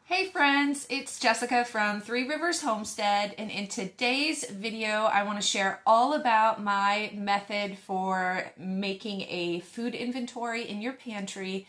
Hey friends, it's Jessica from Three Rivers Homestead, and in today's video I want to share all about my method for making a food inventory in your pantry,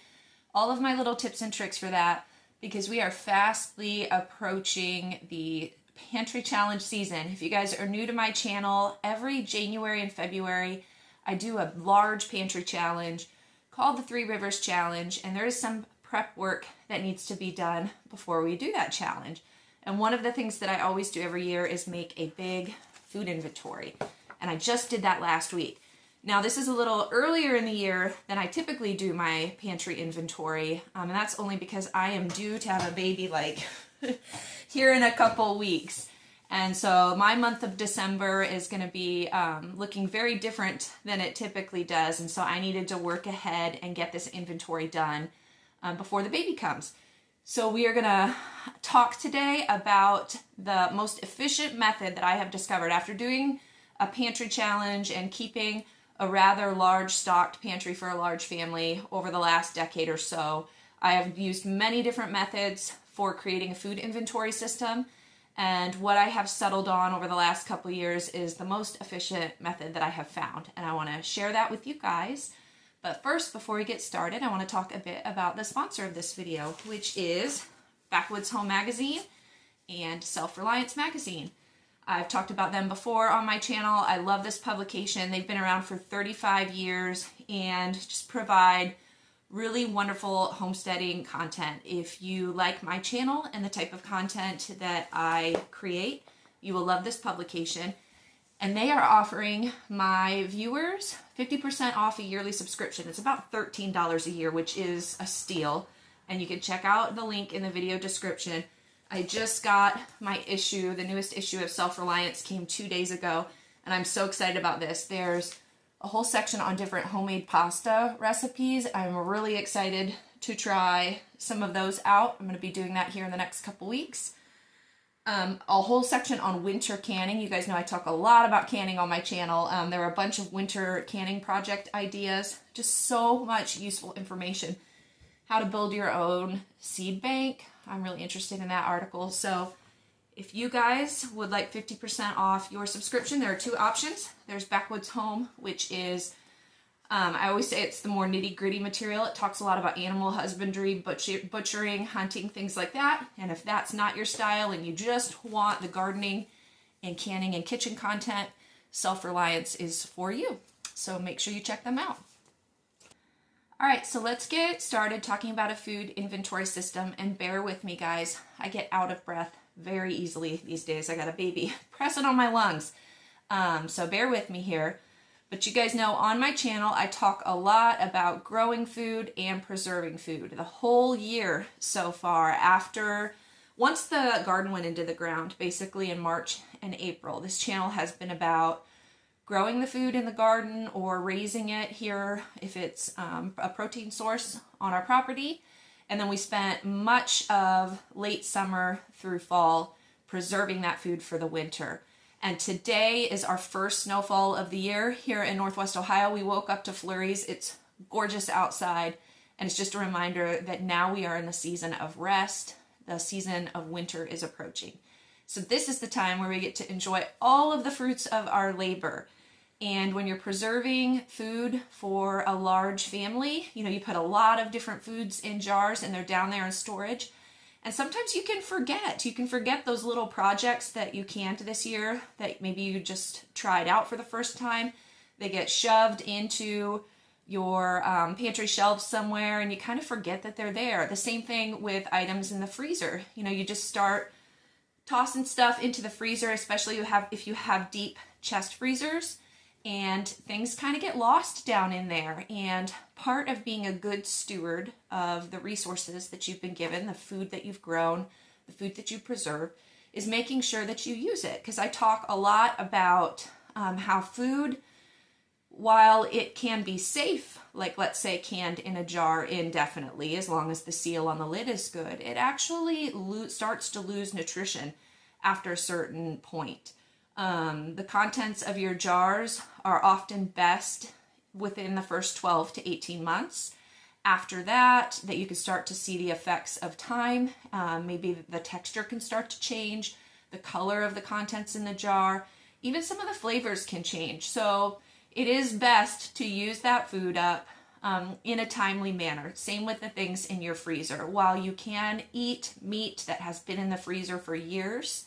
all of my little tips and tricks for that, because we are fastly approaching the pantry challenge season. If you guys are new to my channel, every January and February I do a large pantry challenge called the Three Rivers Challenge, and there is some prep work that needs to be done before we do that challenge. And one of the things that I always do every year is make a big food inventory. And I just did that last week. Now this is a little earlier in the year than I typically do my pantry inventory. And that's only because I am due to have a baby like here in a couple weeks. And so my month of December is going to be looking very different than it typically does. And so I needed to work ahead and get this inventory done before the baby comes. So we are going to talk today about the most efficient method that I have discovered after doing a pantry challenge and keeping a rather large stocked pantry for a large family over the last decade or so. I have used many different methods for creating a food inventory system, and what I have settled on over the last couple years is the most efficient method that I have found, and I want to share that with you guys. But first, before we get started, I want to talk a bit about the sponsor of this video, which is Backwoods Home magazine and Self-Reliance magazine. I've talked about them before on my channel. I love this publication. They've been around for 35 years and just provide really wonderful homesteading content. If you like my channel and the type of content that I create, you will love this publication. And they are offering my viewers 50% off a yearly subscription. It's about $13 a year, which is a steal. And you can check out the link in the video description. I just got my issue, the newest issue of Self-Reliance came 2 days ago, and I'm so excited about this. There's a whole section on different homemade pasta recipes. I'm really excited to try some of those out. I'm going to be doing that here in the next couple weeks. A whole section on winter canning. You guys know I talk a lot about canning on my channel. There are a bunch of winter canning project ideas. Just so much useful information. How to build your own seed bank. I'm really interested in that article. So if you guys would like 50% off your subscription, there are two options. There's Backwoods Home, which is, I always say it's the more nitty-gritty material. It talks a lot about animal husbandry, butchering, hunting, things like that. And if that's not your style and you just want the gardening and canning and kitchen content, Self-Reliance is for you. So make sure you check them out. All right, so let's get started talking about a food inventory system, and bear with me, guys. I get out of breath very easily these days. I got a baby pressing on my lungs, so bear with me here. But you guys know on my channel, I talk a lot about growing food and preserving food. The whole year so far, once the garden went into the ground, basically in March and April, this channel has been about growing the food in the garden or raising it here if it's a protein source on our property. And then we spent much of late summer through fall preserving that food for the winter. And today is our first snowfall of the year here in Northwest Ohio. We woke up to flurries. It's gorgeous outside. And it's just a reminder that now we are in the season of rest. The season of winter is approaching. So this is the time where we get to enjoy all of the fruits of our labor. And when you're preserving food for a large family, you put a lot of different foods in jars and they're down there in storage. And sometimes you can forget. You can forget those little projects that you canned this year that maybe you just tried out for the first time. They get shoved into your pantry shelves somewhere and you kind of forget that they're there. The same thing with items in the freezer. You just start tossing stuff into the freezer, especially if you have deep chest freezers. And things kind of get lost down in there. And part of being a good steward of the resources that you've been given, the food that you've grown, the food that you preserve, is making sure that you use it. Because I talk a lot about how food, while it can be safe, like let's say canned in a jar indefinitely, as long as the seal on the lid is good, it actually starts to lose nutrition after a certain point. The contents of your jars are often best within the first 12 to 18 months. after that you can start to see the effects of time. Maybe the texture can start to change, the color of the contents in the jar, even some of the flavors can change. So it is best to use that food up in a timely manner. Same with the things in your freezer. While you can eat meat that has been in the freezer for years,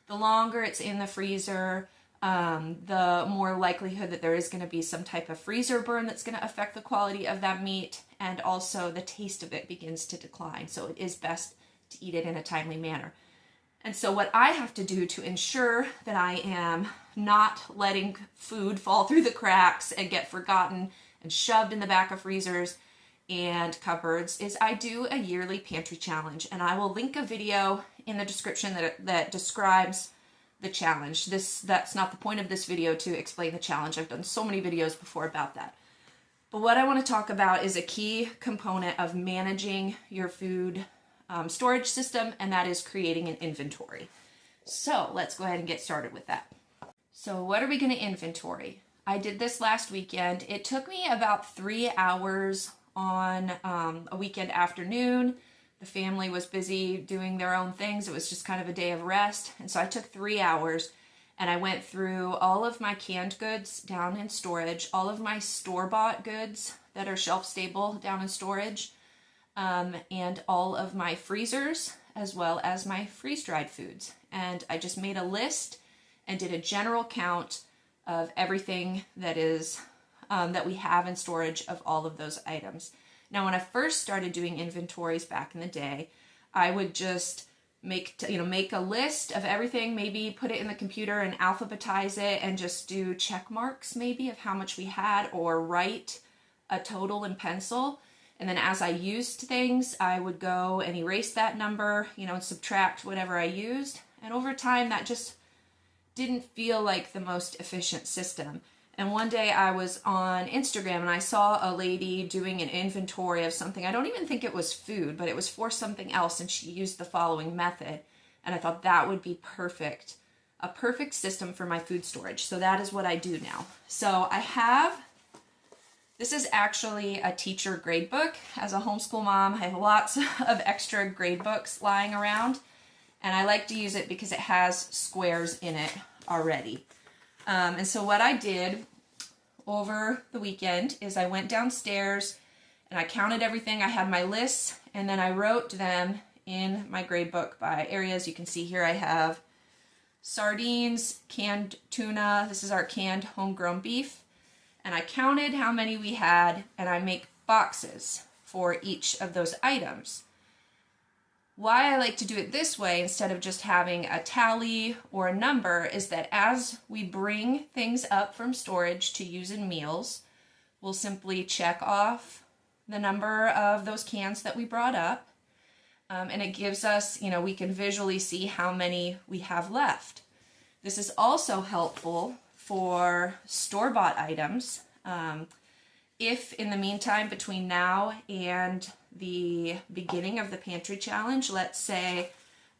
the longer it's in the freezer, the more likelihood that there is going to be some type of freezer burn that's going to affect the quality of that meat, and also the taste of it begins to decline. So it is best to eat it in a timely manner. And so what I have to do to ensure that I am not letting food fall through the cracks and get forgotten and shoved in the back of freezers and cupboards is I do a yearly pantry challenge, and I will link a video in the description that describes the challenge. That's not the point of this video to explain the challenge. I've done so many videos before about that. But what I want to talk about is a key component of managing your food storage system, and that is creating an inventory. So let's go ahead and get started with that. So what are we going to inventory? I did this last weekend. It took me about 3 hours on a weekend afternoon. The family was busy doing their own things. It was just kind of a day of rest. And so I took 3 hours and I went through all of my canned goods down in storage, all of my store-bought goods that are shelf-stable down in storage, and all of my freezers, as well as my freeze-dried foods. And I just made a list and did a general count of everything that is that we have in storage of all of those items. Now, when I first started doing inventories back in the day, I would just make a list of everything, maybe put it in the computer and alphabetize it and just do check marks maybe of how much we had, or write a total in pencil. And then as I used things, I would go and erase that number, and subtract whatever I used. And over time, that just didn't feel like the most efficient system. And one day I was on Instagram and I saw a lady doing an inventory of something. I don't even think it was food, but it was for something else, and she used the following method. And I thought that would be perfect, a perfect system for my food storage. So that is what I do now. So this is actually a teacher grade book. As a homeschool mom, I have lots of extra grade books lying around, and I like to use it because it has squares in it already. And so what I did over the weekend is I went downstairs and I counted everything. I had my lists, and then I wrote them in my grade book by areas. You can see here I have sardines, canned tuna. This is our canned homegrown beef. And I counted how many we had, and I make boxes for each of those items. Why I like to do it this way instead of just having a tally or a number is that as we bring things up from storage to use in meals, we'll simply check off the number of those cans that we brought up, and it gives us, we can visually see how many we have left. This is also helpful for store-bought items. If in the meantime, between now and the beginning of the pantry challenge, let's say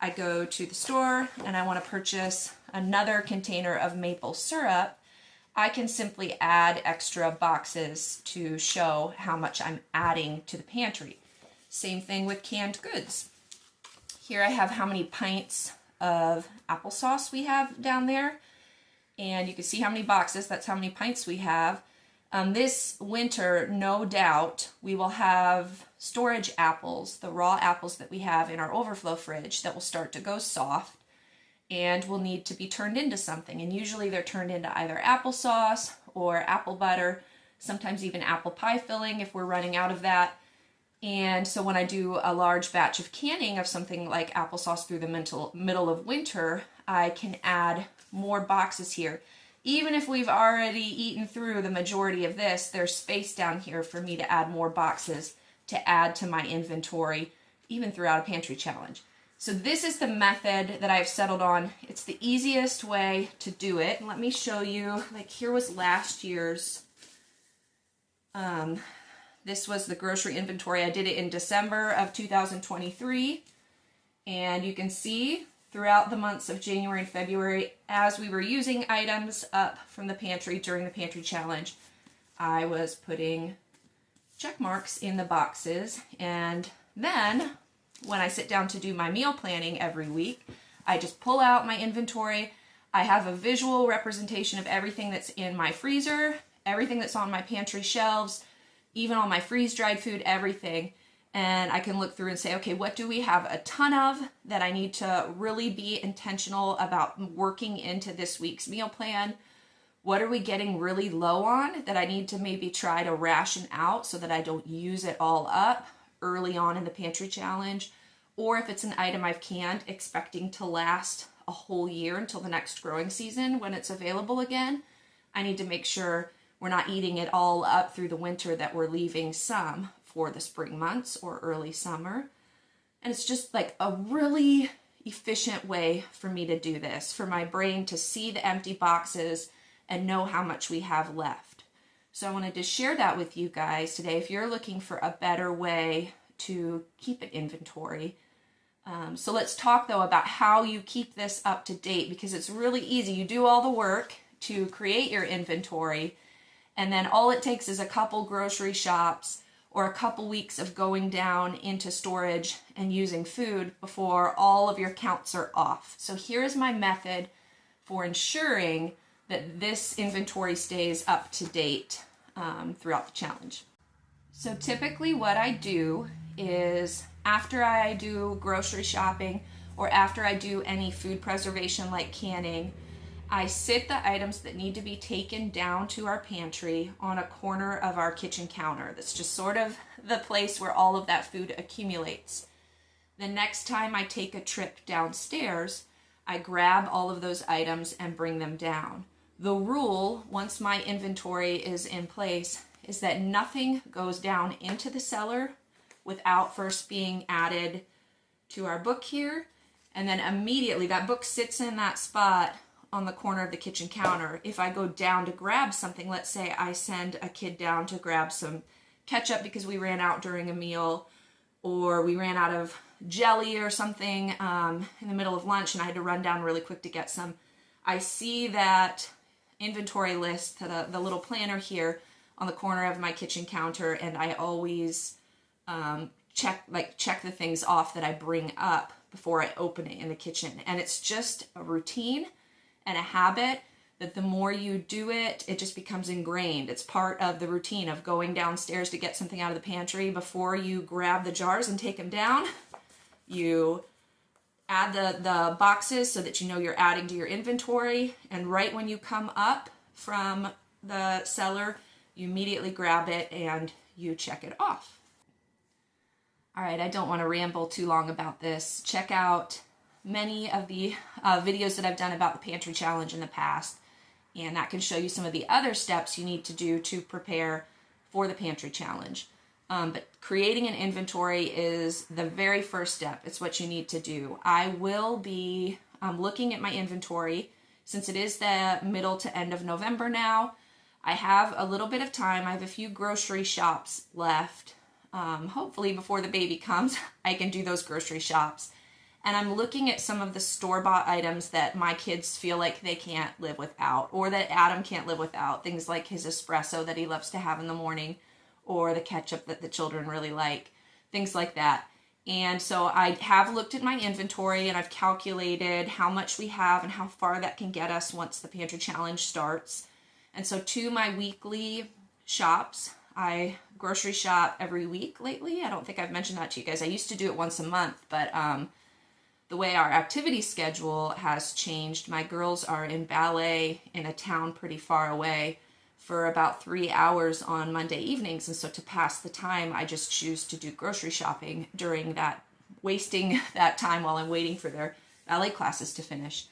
I go to the store and I want to purchase another container of maple syrup, I can simply add extra boxes to show how much I'm adding to the pantry. Same thing with canned goods. Here I have how many pints of applesauce we have down there, and you can see how many boxes, that's how many pints we have. This winter, no doubt, we will have storage apples, the raw apples that we have in our overflow fridge, that will start to go soft and will need to be turned into something. And usually they're turned into either applesauce or apple butter, sometimes even apple pie filling if we're running out of that. And so when I do a large batch of canning of something like applesauce through the middle of winter, I can add more boxes here. Even if we've already eaten through the majority of this, there's space down here for me to add more boxes to add to my inventory, even throughout a pantry challenge. So this is the method that I've settled on. It's the easiest way to do it. And let me show you, like here was last year's, this was the grocery inventory. I did it in December of 2023. And you can see throughout the months of January and February, as we were using items up from the pantry during the pantry challenge, I was putting check marks in the boxes, and then when I sit down to do my meal planning every week, I just pull out my inventory. I have a visual representation of everything that's in my freezer, everything that's on my pantry shelves, even all my freeze-dried food, everything. And I can look through and say, okay, what do we have a ton of that I need to really be intentional about working into this week's meal plan? What are we getting really low on that I need to maybe try to ration out so that I don't use it all up early on in the pantry challenge? Or if it's an item I've canned expecting to last a whole year until the next growing season when it's available again, I need to make sure we're not eating it all up through the winter, that we're leaving some for the spring months or early summer. And it's just like a really efficient way for me to do this, for my brain to see the empty boxes and know how much we have left. So I wanted to share that with you guys today. If you're looking for a better way to keep an inventory. So let's talk though about how you keep this up to date, because it's really easy. You do all the work to create your inventory, and then all it takes is a couple grocery shops or a couple weeks of going down into storage and using food before all of your counts are off. So here's my method for ensuring that this inventory stays up to date throughout the challenge. So typically what I do is, after I do grocery shopping or after I do any food preservation like canning, I sit the items that need to be taken down to our pantry on a corner of our kitchen counter. That's just sort of the place where all of that food accumulates. The next time I take a trip downstairs, I grab all of those items and bring them down. The rule, once my inventory is in place, is that nothing goes down into the cellar without first being added to our book here. And then immediately that book sits in that spot on the corner of the kitchen counter. If I go down to grab something, let's say I send a kid down to grab some ketchup because we ran out during a meal, or we ran out of jelly or something in the middle of lunch and I had to run down really quick to get some, I see that inventory list, the little planner here on the corner of my kitchen counter, and I always check the things off that I bring up before I open it in the kitchen. And it's just a routine and a habit that the more you do it, it just becomes ingrained. It's part of the routine of going downstairs to get something out of the pantry. Before you grab the jars and take them down, you add the boxes so that you know you're adding to your inventory. And right when you come up from the cellar, you immediately grab it and you check it off. All right, I don't want to ramble too long about this. Check out many of the videos that I've done about the Pantry Challenge in the past, and that can show you some of the other steps you need to do to prepare for the Pantry Challenge. But creating an inventory is the very first step. It's what you need to do. I will be looking at my inventory since it is the middle to end of November now. I have a little bit of time. I have a few grocery shops left. Hopefully before the baby comes, I can do those grocery shops. And I'm looking at some of the store-bought items that my kids feel like they can't live without, or that Adam can't live without. Things like his espresso that he loves to have in the morning, or the ketchup that the children really like, things like that. And so I have looked at my inventory and I've calculated how much we have and how far that can get us once the Pantry Challenge starts. And so to my weekly shops, I grocery shop every week lately. I don't think I've mentioned that to you guys. I used to do it once a month, but the way our activity schedule has changed, my girls are in ballet in a town pretty far away for about 3 hours on Monday evenings. And so to pass the time, I just choose to do grocery shopping during that, wasting that time while I'm waiting for their ballet classes to finish.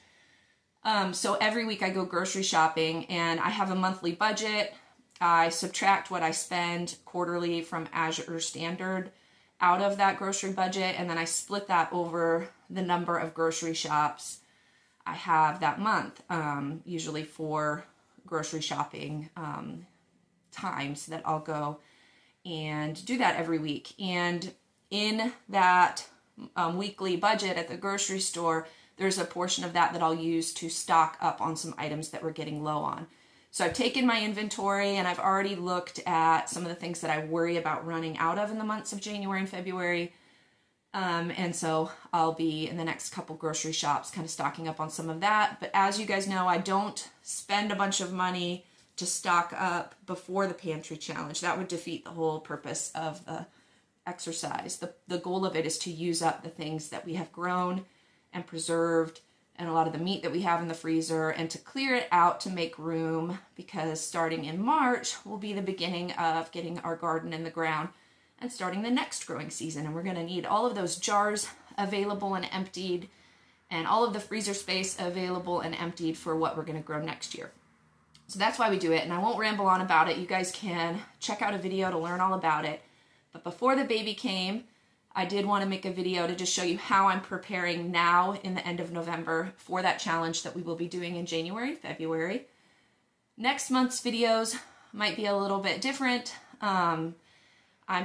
So every week I go grocery shopping and I have a monthly budget. I subtract what I spend quarterly from Azure Standard out of that grocery budget, and then I split that over the number of grocery shops I have that month, usually 4 grocery shopping times that I'll go and do that every week. And in that weekly budget at the grocery store, there's a portion of that that I'll use to stock up on some items that we're getting low on. So I've taken my inventory and I've already looked at some of the things that I worry about running out of in the months of January and February. And so I'll be in the next couple grocery shops kind of stocking up on some of that. But as you guys know, I don't spend a bunch of money to stock up before the pantry challenge. That would defeat the whole purpose of the exercise. The goal of it is to use up the things that we have grown and preserved and a lot of the meat that we have in the freezer, and to clear it out to make room, because starting in March will be the beginning of getting our garden in the ground and starting the next growing season. And we're going to need all of those jars available and emptied, and all of the freezer space available and emptied for what we're going to grow next year. So that's why we do it, and I won't ramble on about it. You guys can check out a video to learn all about it. But before the baby came, I did want to make a video to just show you how I'm preparing now in the end of November for that challenge that we will be doing in January, February. Next month's videos might be a little bit different. I'm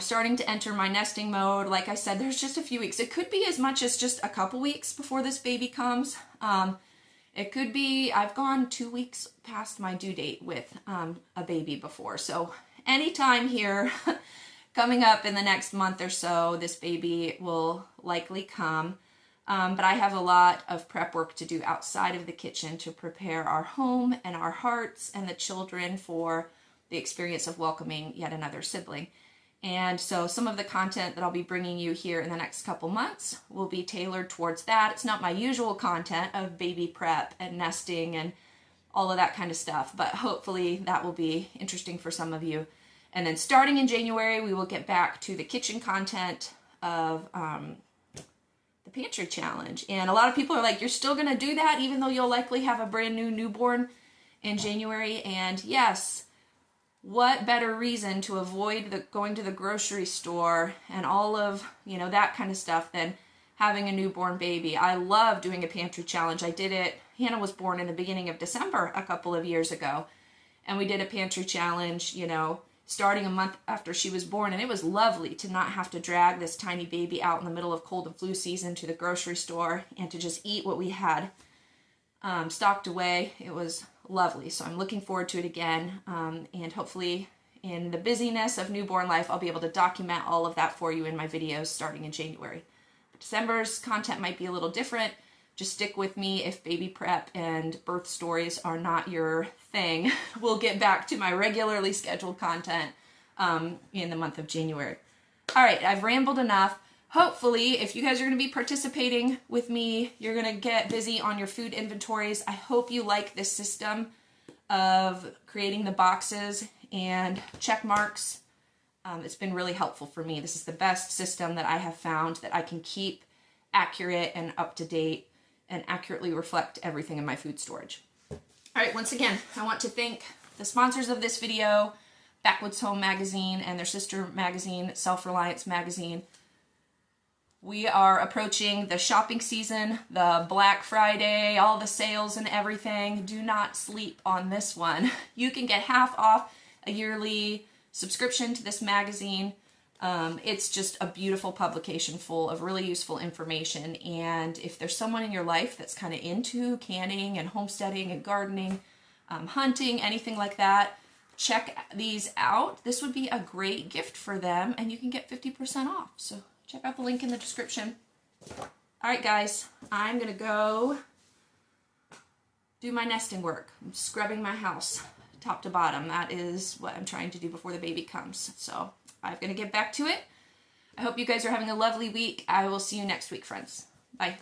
starting to enter my nesting mode. Like I said, there's just a few weeks. It could be as much as just a couple weeks before this baby comes. It could be, I've gone 2 weeks past my due date with a baby before. So anytime here coming up in the next month or so, this baby will likely come. But I have a lot of prep work to do outside of the kitchen to prepare our home and our hearts and the children for the experience of welcoming yet another sibling. And so some of the content that I'll be bringing you here in the next couple months will be tailored towards that. It's not my usual content of baby prep and nesting and all of that kind of stuff, but hopefully that will be interesting for some of you. And then starting in January, we will get back to the kitchen content of the pantry challenge. And a lot of people are like, you're still going to do that even though you'll likely have a brand new newborn in January? And yes, what better reason to avoid going to the grocery store and all of, that kind of stuff than having a newborn baby. I love doing a pantry challenge. I did it. Hannah was born in the beginning of December a couple of years ago. And we did a pantry challenge, starting a month after she was born. And it was lovely to not have to drag this tiny baby out in the middle of cold and flu season to the grocery store and to just eat what we had stocked away. It was lovely. So I'm looking forward to it again. And hopefully in the busyness of newborn life, I'll be able to document all of that for you in my videos starting in January. December's content might be a little different. Just stick with me. If baby prep and birth stories are not your thing, we'll get back to my regularly scheduled content in the month of January. All right, I've rambled enough. Hopefully, if you guys are going to be participating with me, you're going to get busy on your food inventories. I hope you like this system of creating the boxes and check marks. It's been really helpful for me. This is the best system that I have found that I can keep accurate and up to date and accurately reflect everything in my food storage. All right, once again, I want to thank the sponsors of this video, Backwoods Home magazine and their sister magazine, Self-Reliance magazine. We are approaching the shopping season, the Black Friday, all the sales and everything. Do not sleep on this one. You can get half off a yearly subscription to this magazine. It's just a beautiful publication full of really useful information. And if there's someone in your life that's kind of into canning and homesteading and gardening, hunting, anything like that, check these out. This would be a great gift for them, and you can get 50% off. So check out the link in the description. All right, guys, I'm going to go do my nesting work. I'm scrubbing my house top to bottom. That is what I'm trying to do before the baby comes. So I'm going to get back to it. I hope you guys are having a lovely week. I will see you next week, friends. Bye.